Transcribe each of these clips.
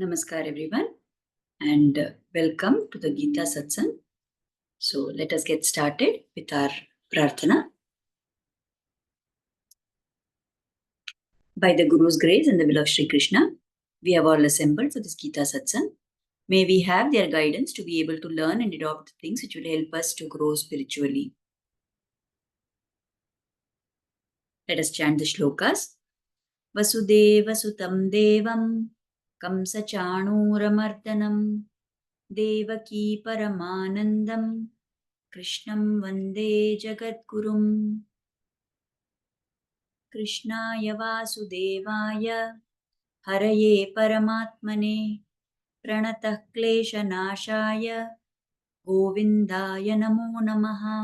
Namaskar everyone and welcome to the Gita Satsang. So let us get started with our prarthana. By the Guru's grace and the will of Sri Krishna, we have all assembled for this Gita Satsang. May we have their guidance to be able to learn and adopt the things which will help us to grow spiritually. Let us chant the shlokas. Vasudeva Sutam Devam Kamsa Chanuramardhanam Devaki Paramanandam Krishnam Vande Jagadgurum Krishnaya Vasudevaya Haraye Paramatmane Pranatah Kleshanashaya Govindaya Namo Namaha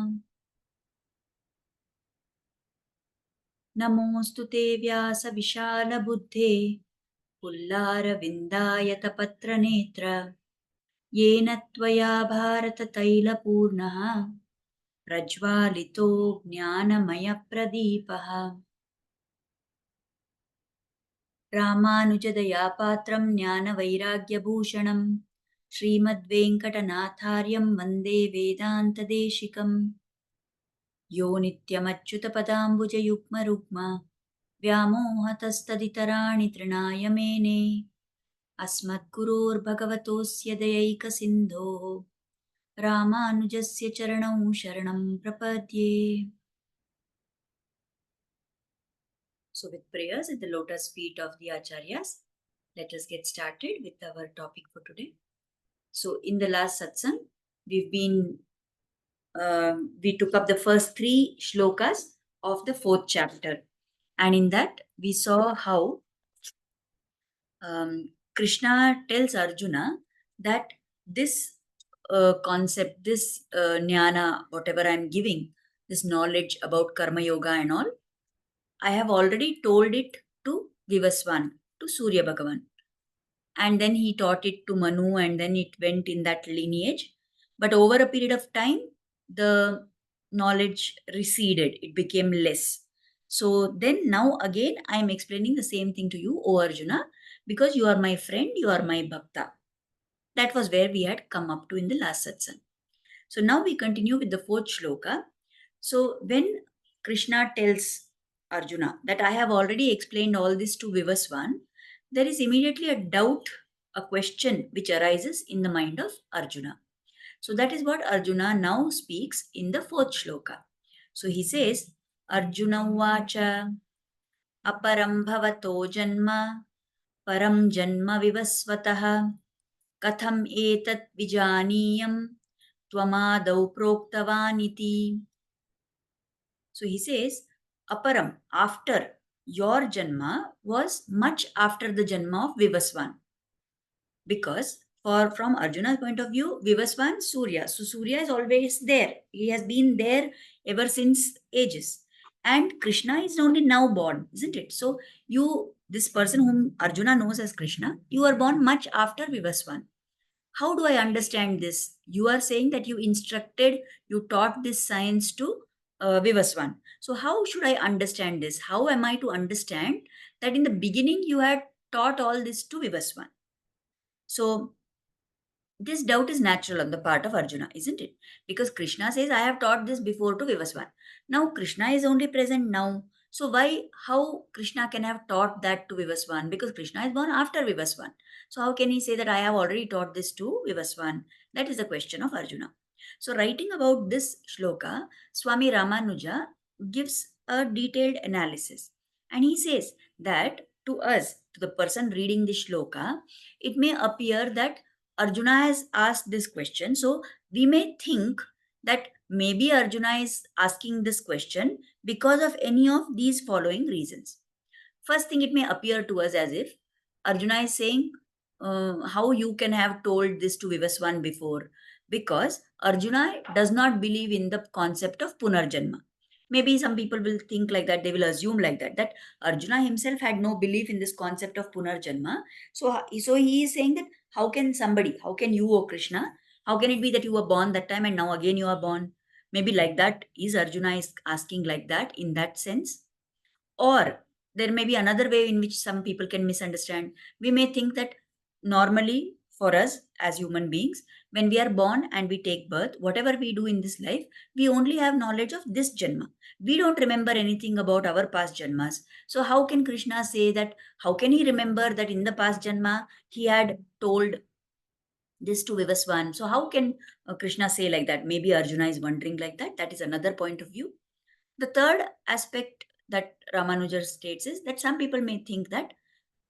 Namostu Te Vyasa Vishala Buddhe Pullara Vindayata Netra Yena Tvaya Bharata Taila Purnaha Prajvalito Jnanamaya Pradipaha रामानुजदयापात्रं ज्ञानवैराग्यभूषणं श्रीमद्वेङ्कटनाथार्यं वन्दे वेदान्तदेशिकं यो नित्यमच्युतपदाम्बुजयुग्मरुग्म व्यामोहतस्तदितराणि तृणाय मेने अस्मद्गुरोर्भगवतोऽस्य दयैकसिन्धोः रामानुजस्य चरणौ शरणं प्रपद्ये. So with prayers at the lotus feet of the Acharyas, let us get started with our topic for today. So in the last satsang, we took up the first 3 shlokas of the 4th chapter. And in that, we saw how Krishna tells Arjuna that this concept, this jnana, whatever I'm giving, this knowledge about karma yoga and all, I have already told it to Vivaswan, to Surya Bhagavan. And then he taught it to Manu, and then it went in that lineage. But over a period of time, the knowledge receded. It became less. So then now again, I am explaining the same thing to you, O Arjuna, because you are my friend, you are my bhakta. That was where we had come up to in the last satsang. So now we continue with the 4th shloka. So when Krishna tells Arjuna that I have already explained all this to Vivaswan, there is immediately a doubt, a question which arises in the mind of Arjuna. So that is what Arjuna now speaks in the 4th shloka. So he says, Arjuna vacha aparam bhavato janma param janma vivasvataha katham etat vijaniyam tvamadau proktavaniti. So he says, aparam, after your janma was much after the janma of Vivaswan. Because from Arjuna's point of view, Vivaswan, Surya. So Surya is always there. He has been there ever since ages. And Krishna is only now born, isn't it? So this person whom Arjuna knows as Krishna, you are born much after Vivaswan. How do I understand this? You are saying that you taught this science to Vivaswan. So how should I understand this? How am I to understand that in the beginning you had taught all this to Vivaswan? So this doubt is natural on the part of Arjuna, isn't it? Because Krishna says, I have taught this before to Vivaswan. Now Krishna is only present now. So how Krishna can have taught that to Vivaswan? Because Krishna is born after Vivaswan. So how can he say that I have already taught this to Vivaswan? That is the question of Arjuna. So writing about this shloka, Swami Ramanuja gives a detailed analysis. And he says that to us, to the person reading this shloka, it may appear that Arjuna has asked this question. So we may think that maybe Arjuna is asking this question because of any of these following reasons. First thing, it may appear to us as if Arjuna is saying, how you can have told this to Vivaswan before? Because Arjuna does not believe in the concept of Punarjanma. Maybe some people will think like that, they will assume like that Arjuna himself had no belief in this concept of Punarjanma. So he is saying that how can you, O Krishna, how can it be that you were born that time and now again you are born? Maybe like that, is Arjuna is asking like that in that sense? Or there may be another way in which some people can misunderstand. We may think that normally for us as human beings, when we are born and we take birth, whatever we do in this life, we only have knowledge of this Janma. We don't remember anything about our past Janmas. So how can Krishna say that? How can he remember that in the past Janma he had told this to Vivaswan? So how can Krishna say like that? Maybe Arjuna is wondering like that. That is another point of view. The third aspect that Ramanuja states is that some people may think that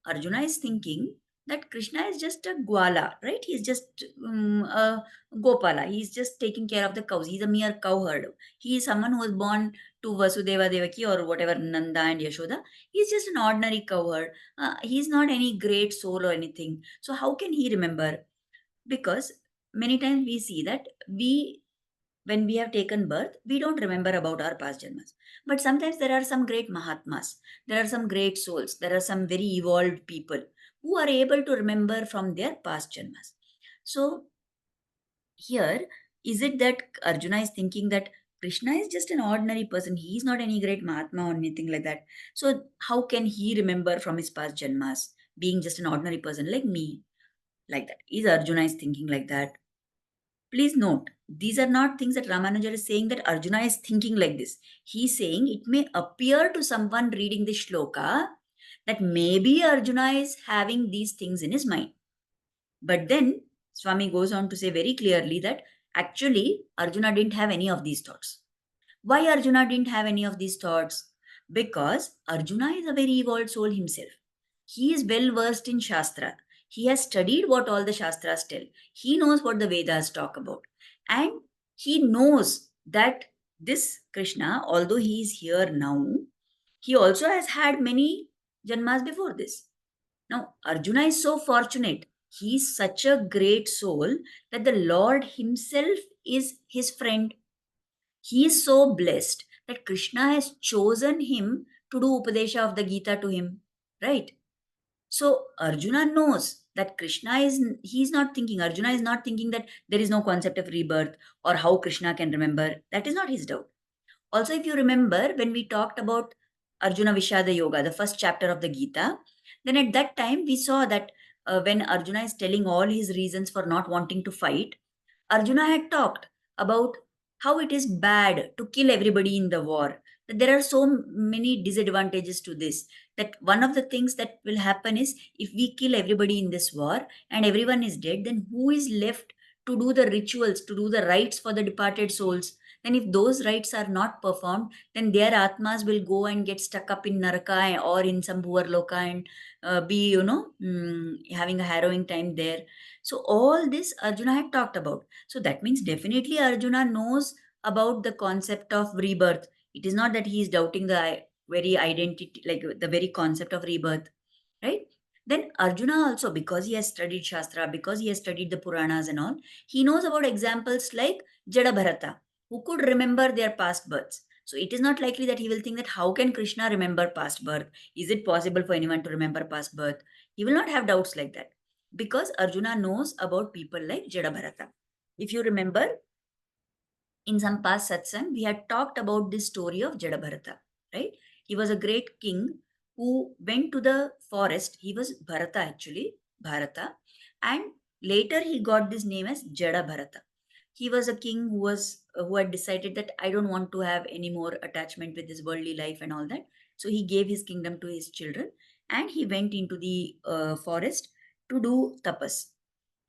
Arjuna is thinking that Krishna is just a Gwala, right? He's just a Gopala. He's just taking care of the cows. He's a mere cowherd. He is someone who was born to Vasudeva Devaki or whatever, Nanda and Yashoda. He's just an ordinary cowherd. He's not any great soul or anything. So how can he remember? Because many times we see that when we have taken birth, we don't remember about our past janmas. But sometimes there are some great Mahatmas, there are some great souls, there are some very evolved people who are able to remember from their past janmas. So, here, is it that Arjuna is thinking that Krishna is just an ordinary person? He is not any great Mahatma or anything like that. So, how can he remember from his past janmas, being just an ordinary person like me? Like that. Is Arjuna is thinking like that? Please note, these are not things that Ramanuja is saying that Arjuna is thinking like this. He's saying it may appear to someone reading this shloka that maybe Arjuna is having these things in his mind. But then Swami goes on to say very clearly that actually Arjuna didn't have any of these thoughts. Why Arjuna didn't have any of these thoughts? Because Arjuna is a very evolved soul himself. He is well versed in Shastra. He has studied what all the Shastras tell. He knows what the Vedas talk about. And he knows that this Krishna, although he is here now, he also has had many Janmas before this. Now, Arjuna is so fortunate. He is such a great soul that the Lord himself is his friend. He is so blessed that Krishna has chosen him to do Upadesha of the Gita to him. Right? So Arjuna knows that he is not thinking, Arjuna is not thinking that there is no concept of rebirth or how Krishna can remember. That is not his doubt. Also, if you remember, when we talked about Arjuna Vishada Yoga, the first chapter of the Gita, then at that time we saw that when Arjuna is telling all his reasons for not wanting to fight, Arjuna had talked about how it is bad to kill everybody in the war. That there are so many disadvantages to this. That one of the things that will happen is if we kill everybody in this war and everyone is dead, then who is left to do the rituals, to do the rites for the departed souls? Then, if those rites are not performed, then their atmas will go and get stuck up in Naraka or in some Bhuvarloka and be, having a harrowing time there. So, all this Arjuna had talked about. So that means definitely Arjuna knows about the concept of rebirth. It is not that he is doubting the very identity, like the very concept of rebirth, right? Then Arjuna also, because he has studied Shastra, because he has studied the Puranas and all, he knows about examples like Jada Bharata, who could remember their past births. So it is not likely that he will think that how can Krishna remember past birth? Is it possible for anyone to remember past birth? He will not have doubts like that because Arjuna knows about people like Jada Bharata. If you remember, in some past satsang, we had talked about this story of Jadabharata, right? He was a great king who went to the forest. He was Bharata actually, Bharata, and later he got this name as Jadabharata. He was a king who had decided that I don't want to have any more attachment with this worldly life and all that. So he gave his kingdom to his children, and he went into the forest to do tapas.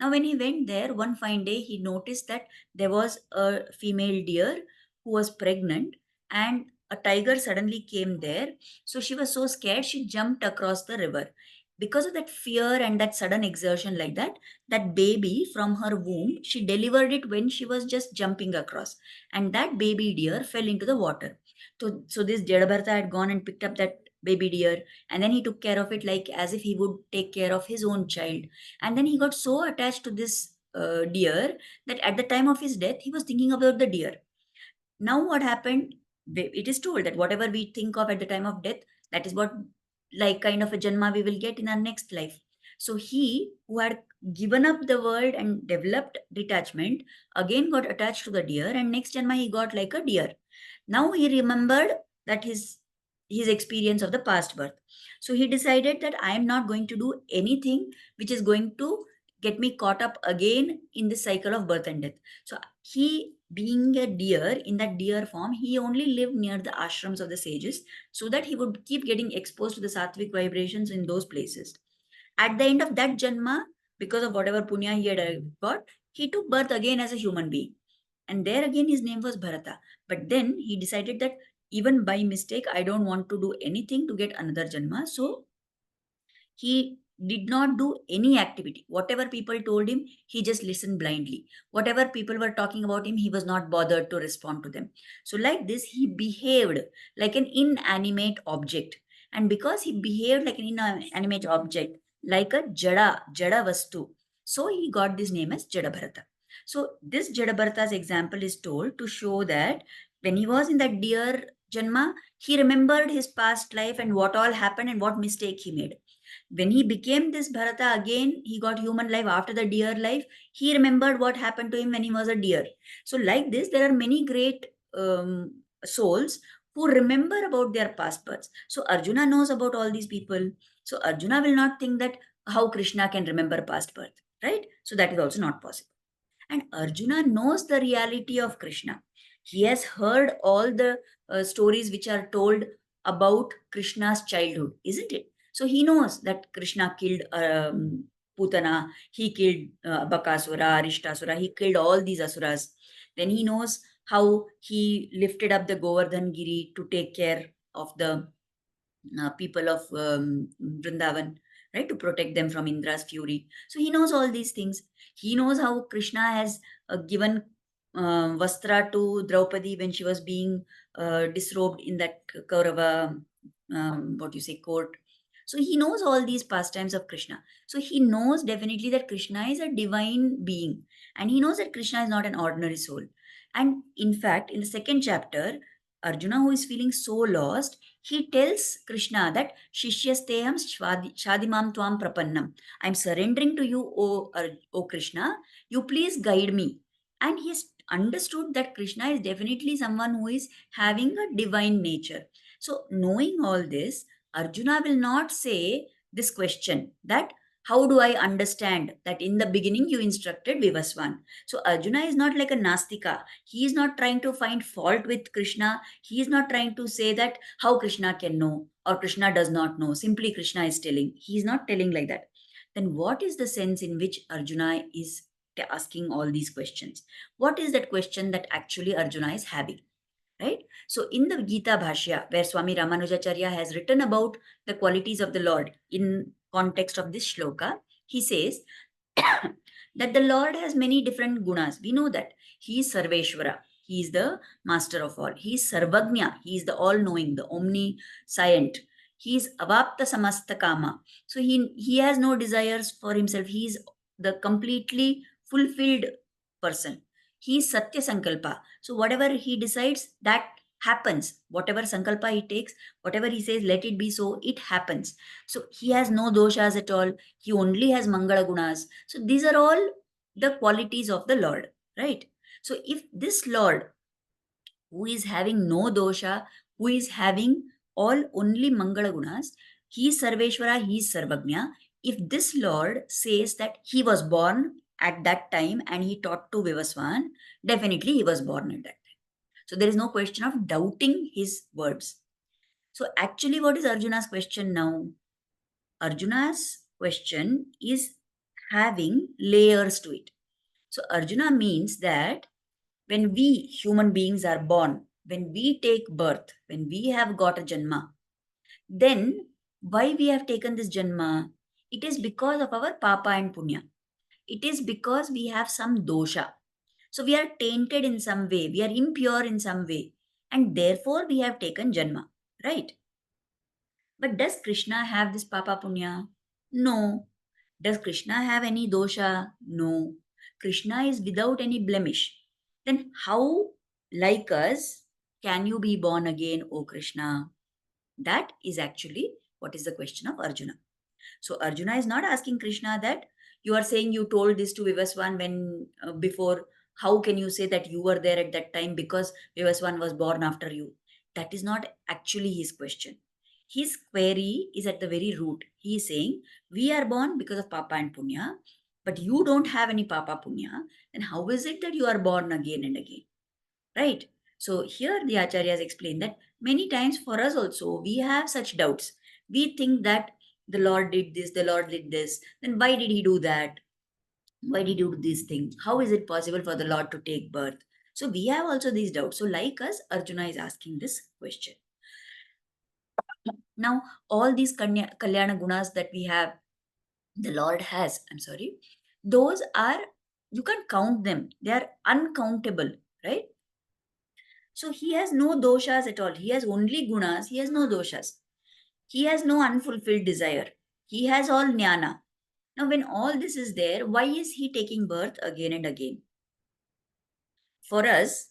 Now, when he went there, one fine day, he noticed that there was a female deer who was pregnant, and a tiger suddenly came there. So she was so scared, she jumped across the river. Because of that fear and that sudden exertion, like that baby from her womb, she delivered it when she was just jumping across. And that baby deer fell into the water. So this Jadabharta had gone and picked up that baby deer, and then he took care of it like as if he would take care of his own child. And then he got so attached to this deer that at the time of his death, he was thinking about the deer. Now, what happened? It is told that whatever we think of at the time of death, that is what, like, kind of a janma we will get in our next life. So, he who had given up the world and developed detachment again got attached to the deer, and next janma he got like a deer. Now, he remembered that his his experience of the past birth. So he decided that I am not going to do anything which is going to get me caught up again in this cycle of birth and death. So he, being a deer, in that deer form, he only lived near the ashrams of the sages so that he would keep getting exposed to the sattvic vibrations in those places. At the end of that janma, because of whatever punya he had got, he took birth again as a human being. And there again, his name was Bharata. But then he decided that even by mistake, I don't want to do anything to get another janma. So he did not do any activity. Whatever people told him, he just listened blindly. Whatever people were talking about him, he was not bothered to respond to them. So, like this, he behaved like an inanimate object. And because he behaved like an inanimate object, like a jada vastu, so he got this name as Jada Bharata. So, this Jada Bharata's example is told to show that when he was in that deer Janma, he remembered his past life and what all happened and what mistake he made. When he became this Bharata again, he got human life after the deer life. He remembered what happened to him when he was a deer. So, like this, there are many great souls who remember about their past births. So, Arjuna knows about all these people. So, Arjuna will not think that how Krishna can remember past birth, right? So, that is also not possible. And Arjuna knows the reality of Krishna. He has heard all the stories which are told about Krishna's childhood, isn't it? So he knows that Krishna killed Putana, he killed Bakasura, Arishtasura, he killed all these asuras. Then he knows how he lifted up the Govardhan Giri to take care of the people of Vrindavan, right, to protect them from Indra's fury. So he knows all these things. He knows how Krishna has given Vastra to Draupadi when she was being disrobed in that Kaurava, what you say, court. So he knows all these pastimes of Krishna. So he knows definitely that Krishna is a divine being, and he knows that Krishna is not an ordinary soul. And in fact, in the second chapter, Arjuna, who is feeling so lost, he tells Krishna that Shishyasteham Shadimam Tvam Prapannam. I'm surrendering to you, O Krishna. You please guide me. And he has understood that Krishna is definitely someone who is having a divine nature. So, knowing all this, Arjuna will not say this question that how do I understand that in the beginning you instructed Vivaswan? So Arjuna is not like a Nastika. He is not trying to find fault with Krishna. He is not trying to say that how Krishna can know or Krishna does not know. Simply Krishna is telling. He is not telling like that. Then what is the sense in which Arjuna is asking all these questions? What is that question that actually Arjuna is having? Right? So in the Gita Bhashya, where Swami Ramanujacharya has written about the qualities of the Lord in context of this shloka, he says that the Lord has many different gunas. We know that he is Sarveshwara. He is the master of all. He is Sarvagnya. He is the all-knowing, the omniscient. He is Avapta Samasta Kama. So he has no desires for himself. He is the completely fulfilled person. He is Satya Sankalpa. So whatever he decides, that happens. Whatever Sankalpa he takes, whatever he says, let it be so, it happens. So he has no doshas at all. He only has Mangala Gunas. So these are all the qualities of the Lord, right? So if this Lord, who is having no dosha, who is having all only Mangala Gunas, he is Sarveshwara, he is Sarvagnya. If this Lord says that he was born at that time and he taught to Vivaswan, definitely he was born at that time. So there is no question of doubting his words. So actually, what is Arjuna's question now? Arjuna's question is having layers to it. So Arjuna means that when we human beings are born, when we take birth, when we have got a janma, then why we have taken this janma? It is because of our papa and punya. It is because we have some dosha. So we are tainted in some way, we are impure in some way, and therefore we have taken janma, right? But does Krishna have this papa punya? No. Does Krishna have any dosha? No. Krishna is without any blemish. Then how, like us, can you be born again, O Krishna? That is actually what is the question of Arjuna. So Arjuna is not asking Krishna that you are saying you told this to Vivaswan when before. How can you say that you were there at that time because Vivaswan was born after you? That is not actually his question. His query is at the very root. He is saying, we are born because of Papa and Punya, but you don't have any Papa Punya. Then how is it that you are born again and again? Right? So here the Acharyas explain that many times for us also, we have such doubts. We think that the Lord did this, the Lord did this. Then why did he do that? Why did you do this thing? How is it possible for the Lord to take birth? So we have also these doubts. So like us, Arjuna is asking this question. Now, all these Kalyana gunas that we have, the Lord has, I'm sorry, those are, you can't count them. They are uncountable, right? So he has no doshas at all. He has only gunas. He has no doshas. He has no unfulfilled desire. He has all jnana. Now, when all this is there, why is he taking birth again and again? For us,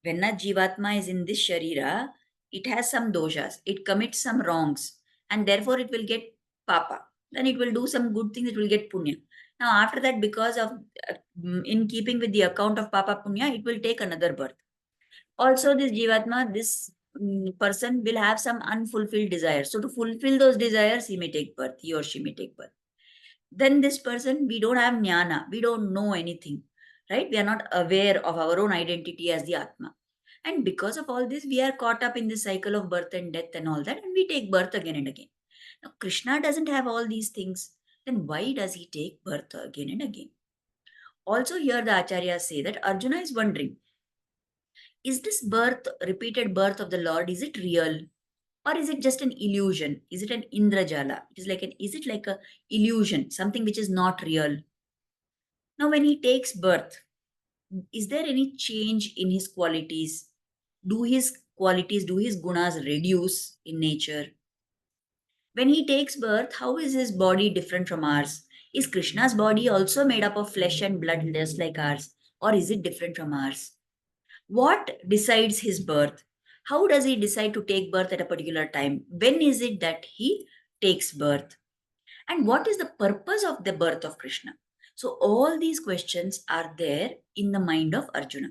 when a jivatma is in this sharira, it has some doshas. It commits some wrongs, and therefore it will get papa. Then it will do some good things. It will get punya. Now, after that, because of in keeping with the account of papa punya, it will take another birth. Also, this jivatma, this person will have some unfulfilled desires. So, to fulfill those desires, he may take birth. He or she may take birth. Then this person, we don't have jnana. We don't know anything, right? We are not aware of our own identity as the Atma. And because of all this, we are caught up in this cycle of birth and death and all that, and we take birth again and again. Now, Krishna doesn't have all these things. Then why does he take birth again and again? Also, here the Acharyas say that Arjuna is wondering, is this birth, repeated birth of the Lord, is it real? Or is it just an illusion? Is it an Indrajala? Is it like a illusion, something which is not real? Now, when he takes birth, is there any change in his qualities? Do his qualities, do his gunas reduce in nature? When he takes birth, how is his body different from ours? Is Krishna's body also made up of flesh and blood just like ours? Or is it different from ours? What decides his birth? How does he decide to take birth at a particular time? When is it that he takes birth? And what is the purpose of the birth of Krishna? So, all these questions are there in the mind of Arjuna.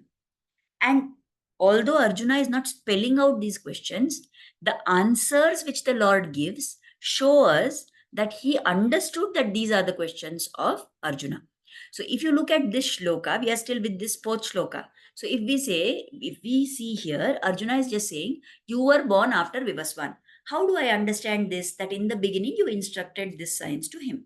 And although Arjuna is not spelling out these questions, the answers which the Lord gives show us that he understood that these are the questions of Arjuna. So if you look at this shloka, we are still with this fourth shloka. So if we see here, Arjuna is just saying, you were born after Vivaswan. How do I understand this? That in the beginning you instructed this science to him.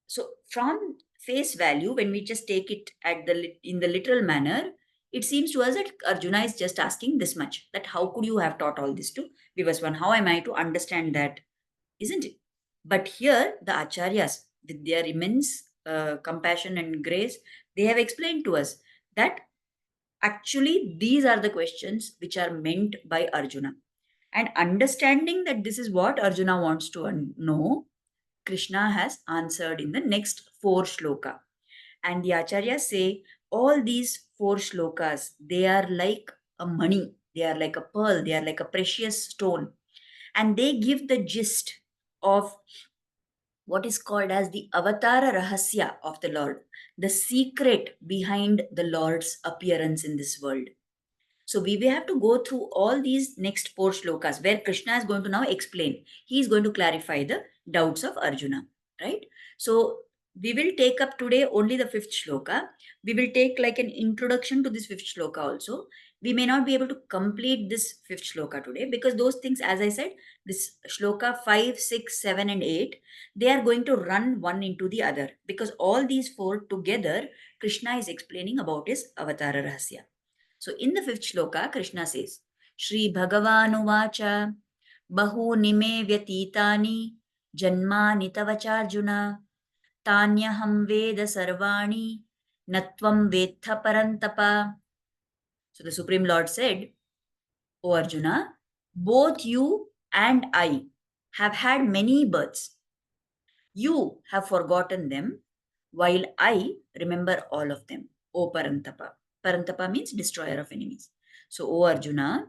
So from face value, when we just take it at in the literal manner, it seems to us that Arjuna is just asking this much, that how could you have taught all this to Vivaswan? How am I to understand that? Isn't it? But here, the Acharyas, with their immense compassion and grace, they have explained to us that actually these are the questions which are meant by Arjuna. And understanding that this is what Arjuna wants to know, Krishna has answered in the next four shloka. And the Acharyas say all these four shlokas, they are like a money, they are like a pearl, they are like a precious stone. And they give the gist of what is called as the Avatara Rahasya of the Lord, the secret behind the Lord's appearance in this world. So we will have to go through all these next four shlokas where Krishna is going to now explain. He is going to clarify the doubts of Arjuna, right? So we will take up today only the fifth shloka. We will take like an introduction to this fifth shloka also. We may not be able to complete this fifth shloka today because those things, as I said, this shloka 5, 6, 7, and 8, they are going to run one into the other because all these four together, Krishna is explaining about his Avatara Rahasya. So in the fifth shloka, Krishna says, Shri Bhagavan Bahuni me vyatitani janmani tavacharjuna tanyaham veda sarvani natvam vetha parantapa. So the Supreme Lord said, O Arjuna, both you and I have had many births. You have forgotten them, while I remember all of them. O Parantapa. Parantapa means destroyer of enemies. So, O Arjuna,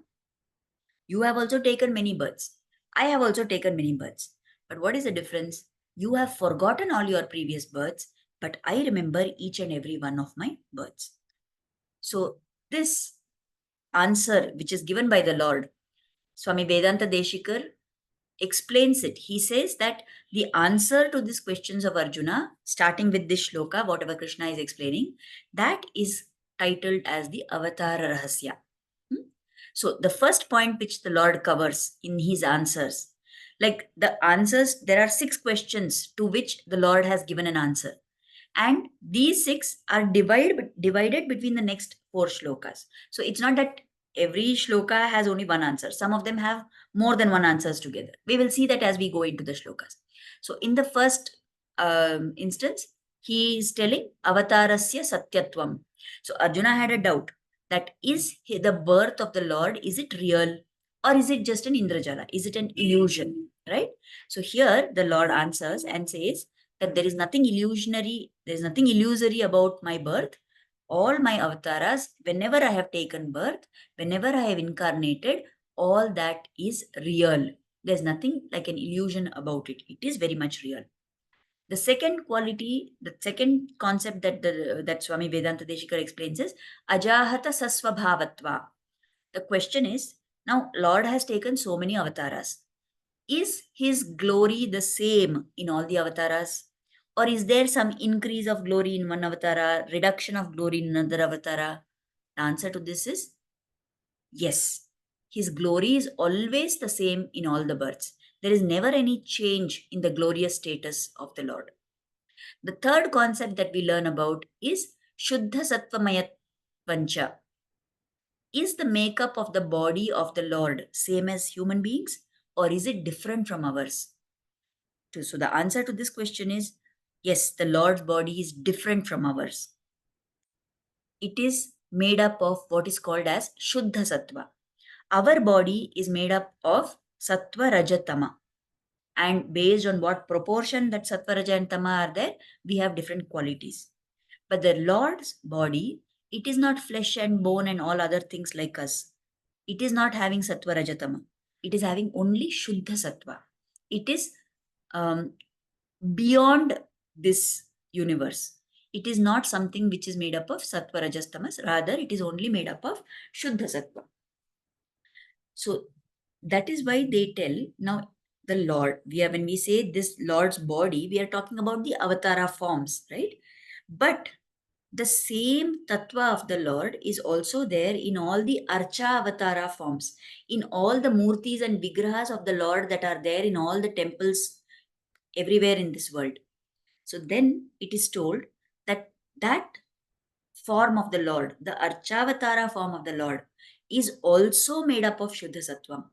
you have also taken many births. I have also taken many births. But what is the difference? You have forgotten all your previous births, but I remember each and every one of my births. So, this answer, which is given by the Lord, Swami Vedanta Deshikar explains it. He says that the answer to these questions of Arjuna, starting with this shloka, whatever Krishna is explaining, that is titled as the Avatara Rahasya. So the first point which the Lord covers in his answers, like the answers, there are 6 questions to which the Lord has given an answer. And these 6 are divided between the next 4 shlokas. So it's not that every shloka has only one answer. Some of them have more than one answers together. We will see that as we go into the shlokas. So in the first instance, he is telling avatarasya satyatvam. So Arjuna had a doubt that is the birth of the Lord, is it real or is it just an Indrajala? Is it an illusion? Right? So here the Lord answers and says that there is nothing illusionary, there is nothing illusory about my birth. All my avatars, whenever I have taken birth, whenever I have incarnated, all that is real. There's nothing like an illusion about it. It is very much real. The second quality, the second concept that Swami Vedanta Deshikar explains is Ajahata Sasvabhavatva. The question is, now Lord has taken so many avatars. Is his glory the same in all the avatars? Or is there some increase of glory in one avatara, reduction of glory in another avatara? The answer to this is yes. His glory is always the same in all the births. There is never any change in the glorious status of the Lord. The third concept that we learn about is Shuddha Sattvamayat Vancha. Is the makeup of the body of the Lord same as human beings, or is it different from ours? So the answer to this question is yes, the Lord's body is different from ours. It is made up of what is called as Shuddha Sattva. Our body is made up of Sattva, Rajatama. And based on what proportion that Sattva, Raja and Tama are there, we have different qualities. But the Lord's body, it is not flesh and bone and all other things like us. It is not having Sattva, Rajatama. It is having only Shuddha Sattva. It is beyond this universe. It is not something which is made up of Sattva, Rajas, Tamas. Rather, it is only made up of Shuddha Sattva. So that is why they tell, now the Lord, when we say this Lord's body, we are talking about the avatara forms, right? But the same tattva of the Lord is also there in all the Archa Avatara forms, in all the murtis and vigrahas of the Lord that are there in all the temples everywhere in this world. So then it is told that that form of the Lord, the Archavatara form of the Lord, is also made up of Shuddha Sattvam.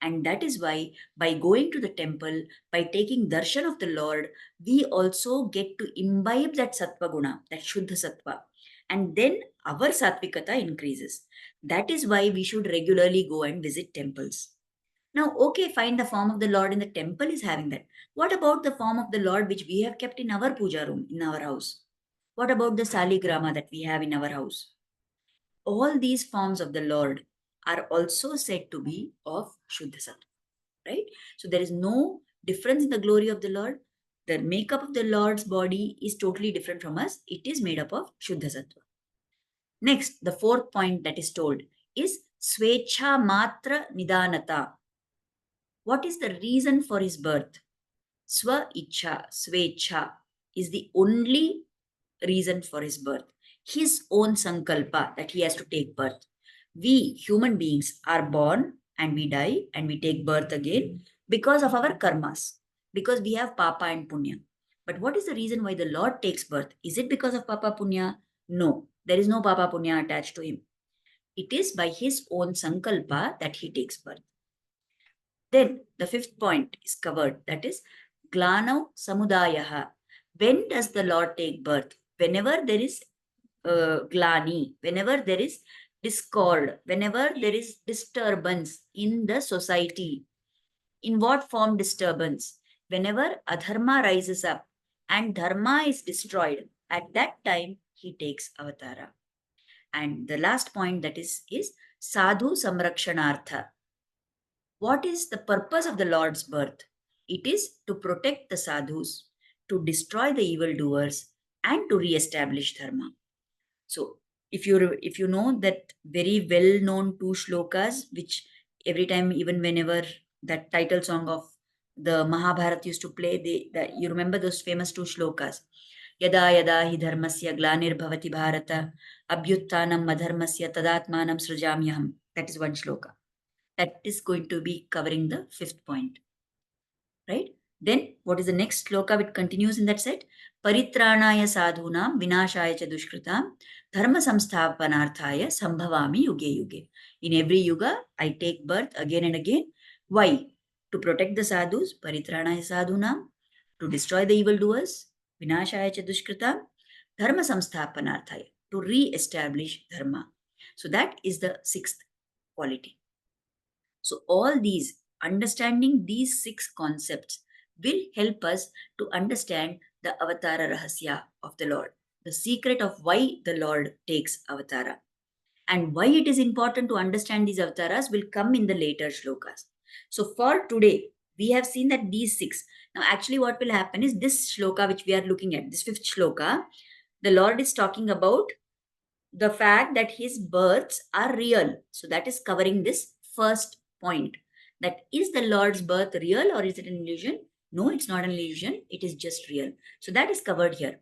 And that is why by going to the temple, by taking darshan of the Lord, we also get to imbibe that Sattva Guna, that Shuddha Sattva. And then our Sattvikata increases. That is why we should regularly go and visit temples. Now, okay, fine, the form of the Lord in the temple is having that. What about the form of the Lord which we have kept in our puja room, in our house? What about the saligrama that we have in our house? All these forms of the Lord are also said to be of Shuddha Sattva, right? So there is no difference in the glory of the Lord. The makeup of the Lord's body is totally different from us. It is made up of Shuddha Sattva. Next, the fourth point that is told is Svecha Matra Nidanata. What is the reason for his birth? Swa Icha, Svecha is the only reason for his birth. His own sankalpa that he has to take birth. We human beings are born and we die and we take birth again because of our karmas, because we have papa and punya. But what is the reason why the Lord takes birth? Is it because of papa punya? No, there is no papa punya attached to him. It is by his own sankalpa that he takes birth. Then the fifth point is covered, that is Glanau Samudayaha. When does the Lord take birth? Whenever there is glani, whenever there is discord, whenever there is disturbance in the society. In what form disturbance? Whenever adharma rises up and dharma is destroyed, at that time he takes avatara. And the last point that is sadhu samrakshanartha. What is the purpose of the Lord's birth? It is to protect the sadhus, to destroy the evildoers, and to re-establish dharma. So, if you know that very well-known 2 shlokas, which every time, even whenever that title song of the Mahabharata used to play, you remember those famous two shlokas. Yada yada hi dharmasya glanir bharata abhyuttanam adharmasya tadatmanam srujamyaham. That is one shloka. That is going to be covering the fifth point. Right? Then what is the next shloka which continues in that set? Paritranaya sadhunam vinashaya cha dushkritam dharma samsthapanarthaya sambhavami yuge yuge. In every yuga, I take birth again and again. Why? To protect the sadhus, paritranaya sadhunam, to destroy the evildoers, vinashaya cha dushkritam, dharma samsthapanarthaya, to re-establish dharma. So that is the sixth quality. So all these, understanding these six concepts will help us to understand the Avatara Rahasya of the Lord, the secret of why the Lord takes Avatara. And why it is important to understand these Avataras will come in the later shlokas. So for today, we have seen that these six. Now actually what will happen is this shloka which we are looking at, this fifth shloka, the Lord is talking about the fact that his births are real. So that is covering this first point. That is the Lord's birth real or is it an illusion? No, it's not an illusion. It is just real. So that is covered here.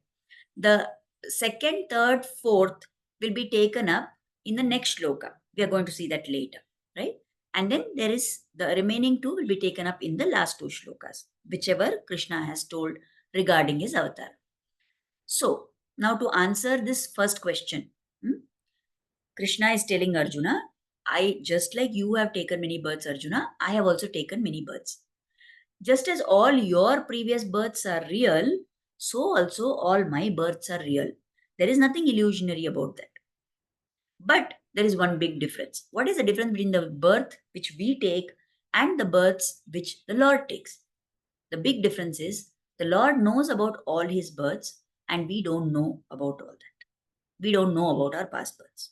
The second, third, fourth will be taken up in the next shloka. We are going to see that later, right? And then there is the remaining two will be taken up in the last two shlokas, whichever Krishna has told regarding his avatar. So now to answer this first question, Krishna is telling Arjuna, I, just like you have taken many births, Arjuna, I have also taken many births. Just as all your previous births are real, so also all my births are real. There is nothing illusionary about that. But there is one big difference. What is the difference between the birth which we take and the births which the Lord takes? The big difference is the Lord knows about all his births and we don't know about all that. We don't know about our past births.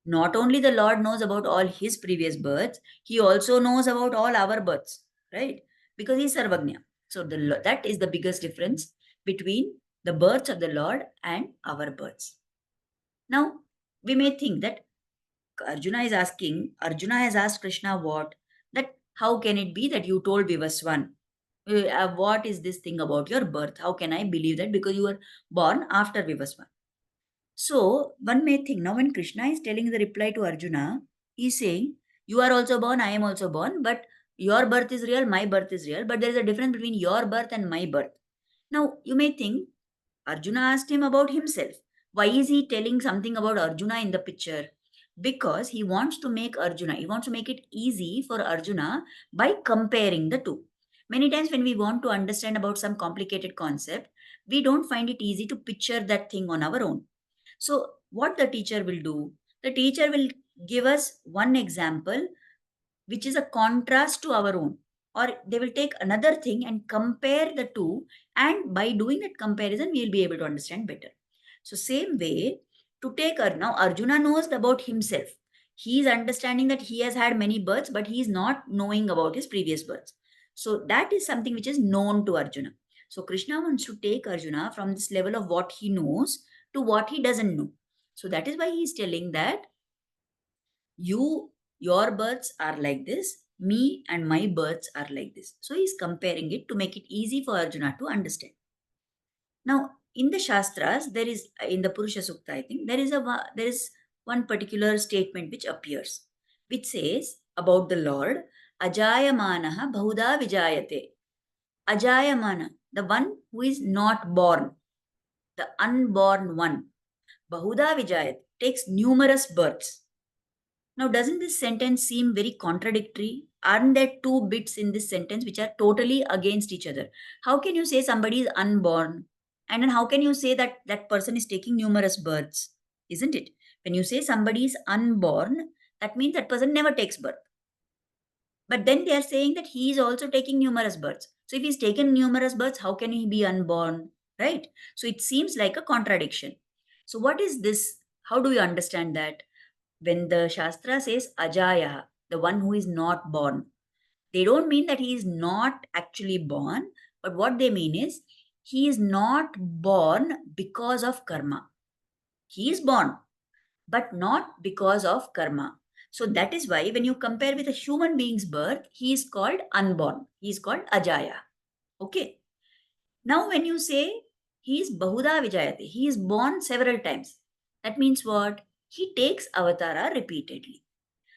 Not only the Lord knows about all his previous births, he also knows about all our births, right? Because he's Sarvagnya. So that is the biggest difference between the births of the Lord and our births. Now, we may think that Arjuna has asked Krishna what? That how can it be that you told Vivaswan? What is this thing about your birth? How can I believe that? Because you were born after Vivaswan. So one may think now when Krishna is telling the reply to Arjuna, he's saying, you are also born, I am also born, but your birth is real, my birth is real, but there is a difference between your birth and my birth. Now you may think Arjuna asked him about himself. Why is he telling something about Arjuna in the picture? Because he wants to make it easy for Arjuna by comparing the two. Many times when we want to understand about some complicated concept, we don't find it easy to picture that thing on our own. So, what the teacher will do? The teacher will give us one example which is a contrast to our own, or they will take another thing and compare the two, and by doing that comparison, we will be able to understand better. So, same way to take now, Arjuna knows about himself. He is understanding that he has had many births, but he is not knowing about his previous births. So, that is something which is known to Arjuna. So, Krishna wants to take Arjuna from this level of what he knows to what he doesn't know. So that is why he is telling that your births are like this, me and my births are like this. So he is comparing it to make it easy for Arjuna to understand. Now, in the Shastras, there is in the Purusha Sukta, I think there is one particular statement which appears, which says about the Lord, Ajayamanaha Bahuda Vijayate. Ajayamana, the one who is not born, the unborn one. Bahuda Vijayat takes numerous births. Now, doesn't this sentence seem very contradictory? Aren't there two bits in this sentence which are totally against each other? How can you say somebody is unborn? And then how can you say that that person is taking numerous births? Isn't it? When you say somebody is unborn, that means that person never takes birth. But then they are saying that he is also taking numerous births. So if he's taken numerous births, how can he be unborn? Right? So it seems like a contradiction. So what is this? How do you understand that? When the Shastra says Ajaya, the one who is not born, they don't mean that he is not actually born, but what they mean is he is not born because of karma. He is born, but not because of karma. So that is why when you compare with a human being's birth, he is called unborn. He is called Ajaya. Okay. Now when you say he is Bahuda Vijayate, he is born several times. That means what? He takes avatara repeatedly.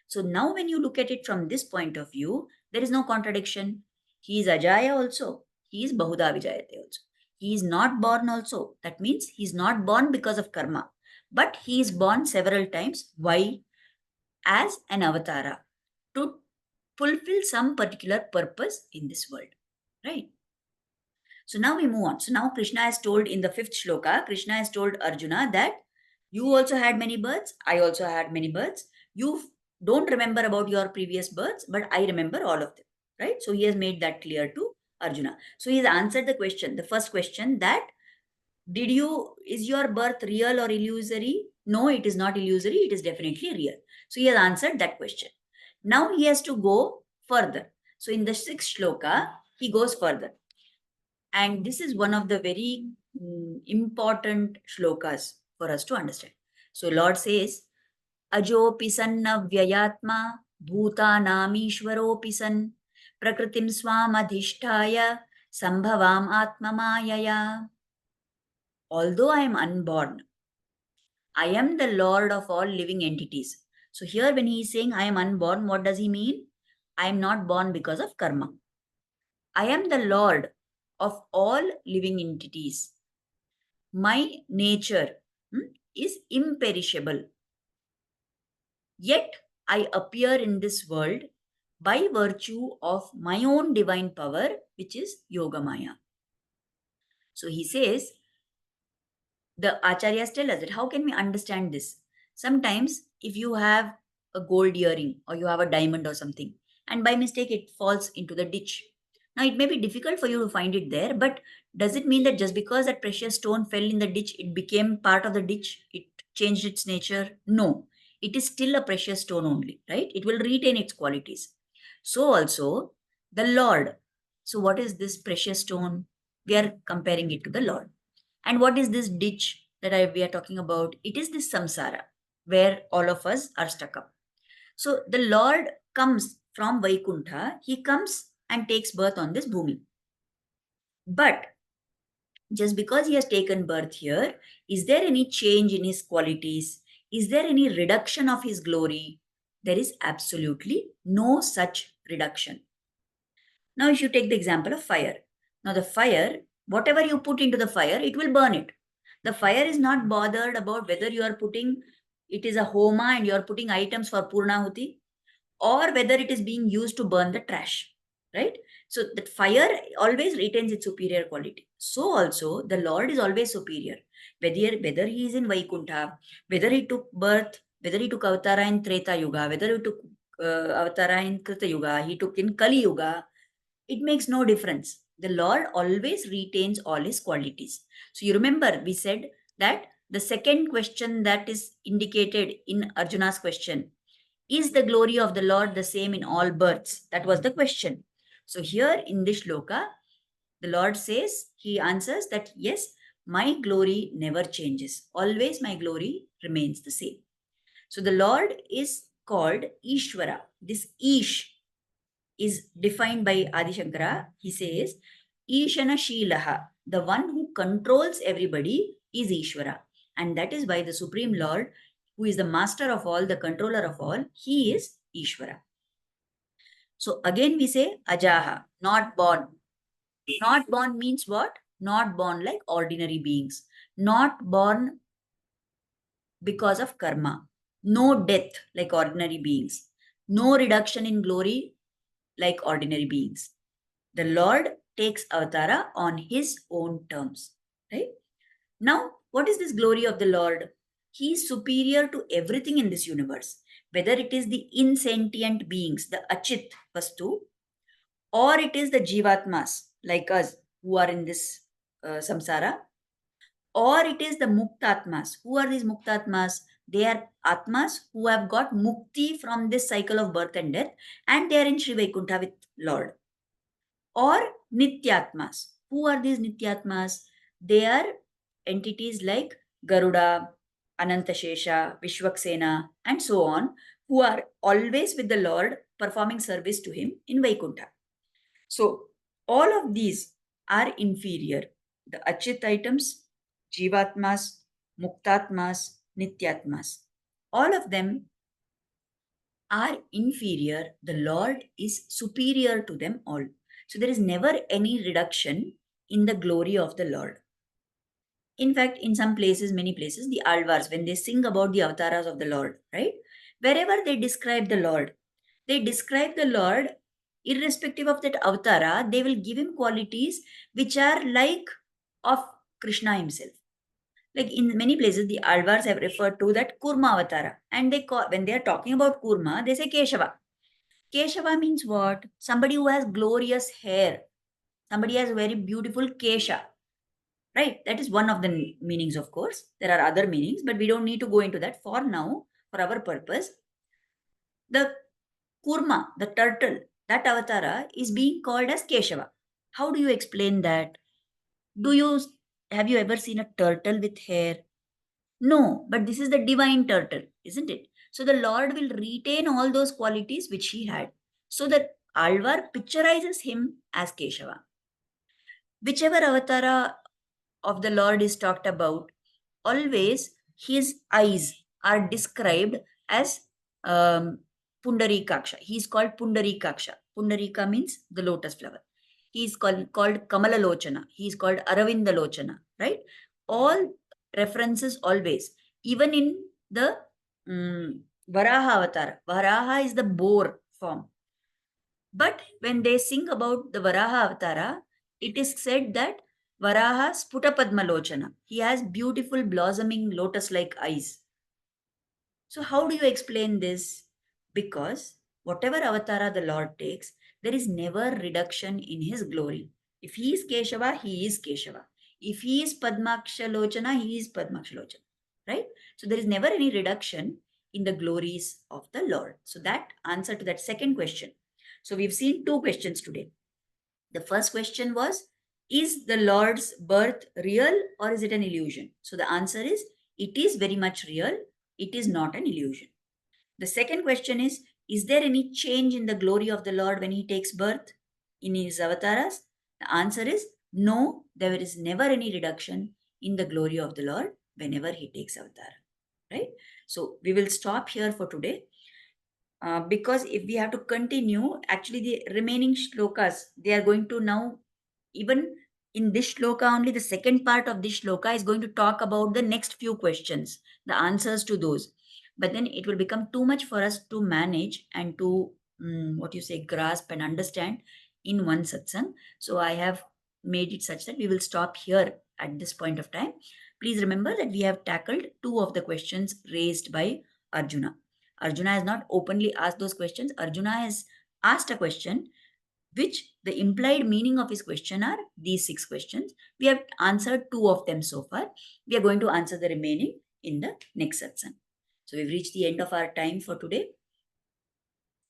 So now when you look at it from this point of view, there is no contradiction. He is Ajaya also. He is Bahuda Vijayate also. He is not born also. That means he is not born because of karma. But he is born several times. Why? As an avatara to fulfill some particular purpose in this world. Right? So now we move on. So now Krishna has told in the 5th shloka, Krishna has told Arjuna that you also had many births. I also had many births. You don't remember about your previous births, but I remember all of them. Right? So he has made that clear to Arjuna. So he has answered the question, the first question, that is your birth real or illusory? No, it is not illusory. It is definitely real. So he has answered that question. Now he has to go further. So in the 6th shloka, he goes further. And this is one of the very important shlokas for us to understand. So Lord says, Ajopi sanna vyayatma bhutanamishvaropi san prakritim swam adhishtaya sambhavam atmamayaya. Although I am unborn, I am the Lord of all living entities. So here when he is saying I am unborn, what does he mean? I am not born because of karma. I am the Lord of all living entities. My nature is imperishable. Yet I appear in this world by virtue of my own divine power, which is Yogamaya. So he says, the Acharyas tell us that how can we understand this? Sometimes if you have a gold earring or you have a diamond or something, and by mistake it falls into the ditch. Now it may be difficult for you to find it there, but does it mean that just because that precious stone fell in the ditch, it became part of the ditch? It changed its nature? No. It is still a precious stone only, right? It will retain its qualities. So also the Lord. So what is this precious stone? We are comparing it to the Lord. And what is this ditch that we are talking about? It is this samsara where all of us are stuck up. So the Lord comes from Vaikuntha. He comes and takes birth on this bhumi. But just because he has taken birth here, is there any change in his qualities? Is there any reduction of his glory? There is absolutely no such reduction. Now, if you take the example of fire. Now, the fire, whatever you put into the fire, it will burn it. The fire is not bothered about whether you are putting, it is a homa and you are putting items for Purnahuti, or whether it is being used to burn the trash, right? So that fire always retains its superior quality. So also the Lord is always superior. Whether he is in Vaikuntha, whether he took birth, whether he took avatara in Treta Yuga, whether he took avatara in Krita Yuga, he took in Kali Yuga, it makes no difference. The Lord always retains all his qualities. So you remember we said that the second question that is indicated in Arjuna's question, is the glory of the Lord the same in all births? That was the question. So here in this shloka, the Lord says, he answers that yes, my glory never changes. Always my glory remains the same. So the Lord is called Ishvara. This Ish is defined by Adi Shankara. He says, Ishana Shilaha, the one who controls everybody is Ishvara. And that is why the Supreme Lord, who is the master of all, the controller of all, he is Ishvara. So again we say Ajaha, not born. Not born means what? Not born like ordinary beings. Not born because of karma. No death like ordinary beings. No reduction in glory like ordinary beings. The Lord takes avatara on his own terms. Right? Now, what is this glory of the Lord? He is superior to everything in this universe, whether it is the insentient beings, the Achit Vastu, or it is the Jivatmas, like us, who are in this samsara, or it is the Muktatmas. Who are these Muktatmas? They are Atmas who have got mukti from this cycle of birth and death, and they are in Sri Vaikuntha with Lord. Or Nityatmas. Who are these Nityatmas? They are entities like Garuda, Anantashesha, Vishwaksena, and so on, who are always with the Lord, performing service to him in Vaikuntha. So all of these are inferior. The Achit items, Jivatmas, Muktatmas, Nityatmas, all of them are inferior. The Lord is superior to them all. So there is never any reduction in the glory of the Lord. In fact, in some places, many places, the Alvars, when they sing about the avatars of the Lord, right? Wherever they describe the Lord irrespective of that avatara, they will give him qualities which are like of Krishna himself. Like in many places, the Alvars have referred to that Kurma avatara. And they call, when they are talking about Kurma, they say Keshava. Keshava means what? Somebody who has glorious hair. Somebody has very beautiful Kesha. Right? That is one of the meanings, of course. There are other meanings, but we don't need to go into that for now, for our purpose. The Kurma, the turtle, that avatara is being called as Keshava. How do you explain that? Have you ever seen a turtle with hair? No, but this is the divine turtle, isn't it? So the Lord will retain all those qualities which he had. So that Alvar picturizes him as Keshava. Whichever avatara of the Lord is talked about, always his eyes are described as Pundarikaksha. He is called Pundarikaksha. Pundarika means the lotus flower. He is called Kamala Lochana. He is called Aravinda Lochana, right? All references always, even in the Varaha avatar. Varaha is the boar form. But when they sing about the Varaha avatara, it is said that Varaha Sputa Padmalochana. He has beautiful blossoming lotus-like eyes. So how do you explain this? Because whatever avatara the Lord takes, there is never reduction in his glory. If he is Keshava, he is Keshava. If he is Padmaksha Lochana, he is Padmaksha Lochana. Right? So there is never any reduction in the glories of the Lord. So that answer to that second question. So we've seen two questions today. The first question was, is the Lord's birth real or is it an illusion? So the answer is, it is very much real. It is not an illusion. The second question is there any change in the glory of the Lord when he takes birth in his avatars? The answer is no, there is never any reduction in the glory of the Lord whenever he takes avatar. Right? So we will stop here for today. Because if we have to continue, actually the remaining shlokas, they are going to now, even in this shloka only, the second part of this shloka is going to talk about the next few questions, the answers to those. But then it will become too much for us to manage and to, grasp and understand in one satsang. So I have made it such that we will stop here at this point of time. Please remember that we have tackled two of the questions raised by Arjuna. Arjuna has not openly asked those questions. Arjuna has asked a question which the implied meaning of his question are these 6 questions. We have answered 2 of them so far. We are going to answer the remaining in the next satsang. So we've reached the end of our time for today.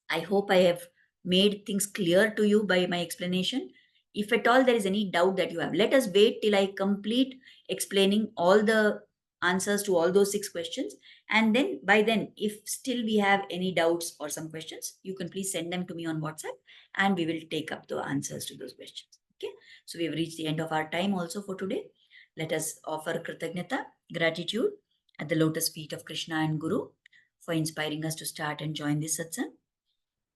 I hope I have made things clear to you by my explanation. If at all there is any doubt that you have, let us wait till I complete explaining all the answers to all those 6 questions. And then by then, if still we have any doubts or some questions, you can please send them to me on WhatsApp and we will take up the answers to those questions. Okay. So we have reached the end of our time also for today. Let us offer Kritagnyata, gratitude at the lotus feet of Krishna and Guru for inspiring us to start and join this satsang.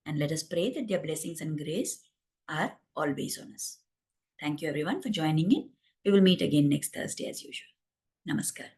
And let us pray that their blessings and grace are always on us. Thank you everyone for joining in. We will meet again next Thursday as usual. Namaskar.